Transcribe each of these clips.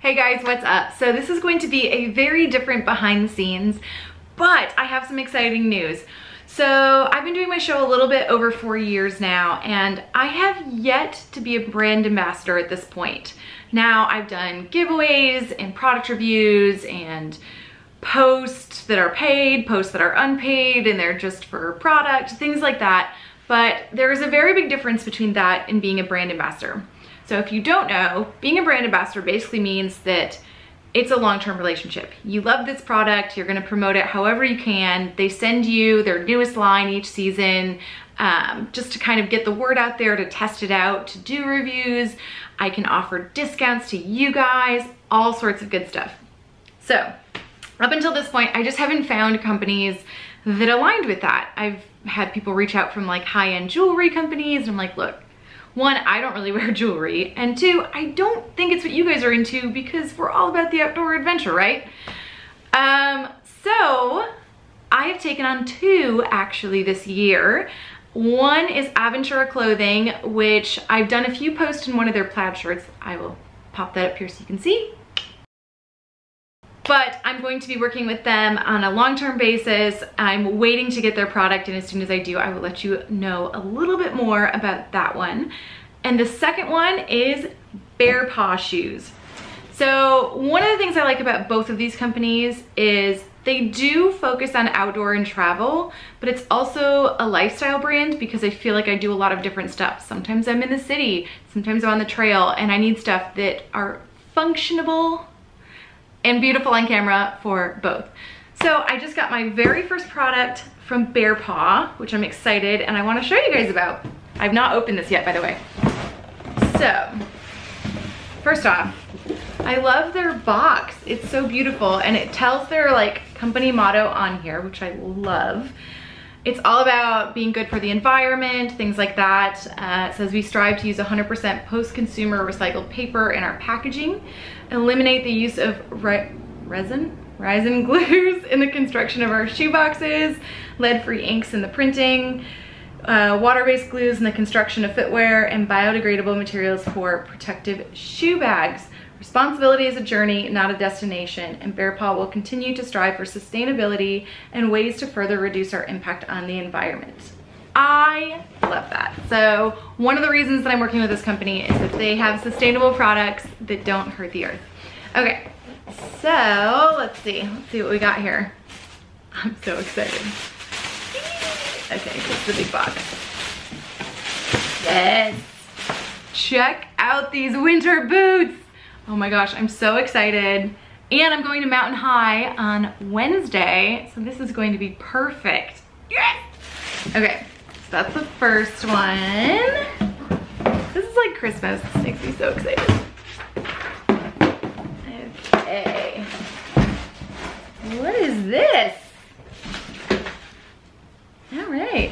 Hey guys, what's up? So this is going to be a very different behind the scenes, but I have some exciting news. So I've been doing my show a little bit over 4 years now, and I have yet to be a brand ambassador at this point. Now I've done giveaways and product reviews and posts that are paid, posts that are unpaid, and they're just for product, things like that. But there is a very big difference between that and being a brand ambassador. So if you don't know, being a brand ambassador basically means that it's a long-term relationship. You love this product, you're gonna promote it however you can. They send you their newest line each season just to kind of get the word out there, to test it out, to do reviews. I can offer discounts to you guys, all sorts of good stuff. So up until this point, I just haven't found companies that aligned with that. I've had people reach out from like high-end jewelry companies, and I'm like, look, one, I don't really wear jewelry, and two, I don't think it's what you guys are into because we're all about the outdoor adventure, right? So I have taken on two actually this year. One is Aventura Clothing, which I've done a few posts in one of their plaid shirts. I will pop that up here so you can see. But I'm going to be working with them on a long-term basis. I'm waiting to get their product, and as soon as I do, I will let you know a little bit more about that one. And the second one is Bearpaw shoes. So one of the things I like about both of these companies is they do focus on outdoor and travel, but it's also a lifestyle brand because I feel like I do a lot of different stuff. Sometimes I'm in the city, sometimes I'm on the trail, and I need stuff that are functionable and beautiful on camera for both. So I just got my very first product from Bearpaw, which I'm excited and I want to show you guys about. I've not opened this yet, by the way. So first off, I love their box. It's so beautiful, and it tells their like company motto on here, which I love. It's all about being good for the environment, things like that. It says we strive to use 100% post-consumer recycled paper in our packaging, eliminate the use of resin glues in the construction of our shoe boxes, lead-free inks in the printing, water-based glues in the construction of footwear, and biodegradable materials for protective shoe bags. Responsibility is a journey, not a destination, and Bearpaw will continue to strive for sustainability and ways to further reduce our impact on the environment. I love that. So one of the reasons that I'm working with this company is that they have sustainable products that don't hurt the earth. Okay, so let's see what we got here. I'm so excited. Okay, it's the big box. Yes, check out these winter boots. Oh my gosh, I'm so excited. And I'm going to Mountain High on Wednesday, so this is going to be perfect. Yes! Okay, so that's the first one. This is like Christmas. This makes me so excited. Okay. What is this? All right.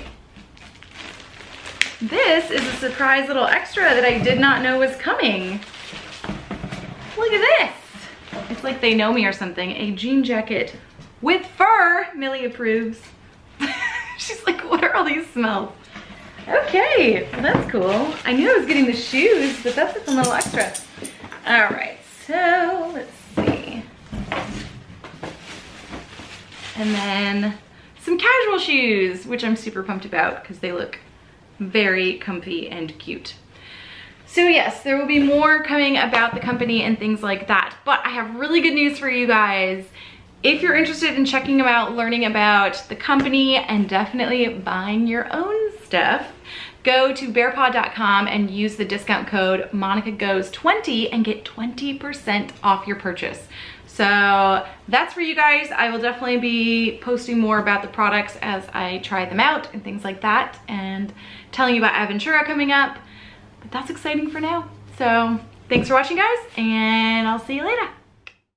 This is a surprise little extra that I did not know was coming. Look at this. It's like they know me or something. A jean jacket with fur. Millie approves. She's like, what are all these smells? Okay, well, that's cool. I knew I was getting the shoes, but that's a fun little extra. All right, so let's see. And then some casual shoes, which I'm super pumped about because they look very comfy and cute. So yes, there will be more coming about the company and things like that, but I have really good news for you guys. If you're interested in checking them out, learning about the company, and definitely buying your own stuff, go to bearpaw.com and use the discount code MonicaGoes20 and get 20% off your purchase. So that's for you guys. I will definitely be posting more about the products as I try them out and things like that, and telling you about Aventura coming up. But that's exciting for now. So thanks for watching, guys, and I'll see you later.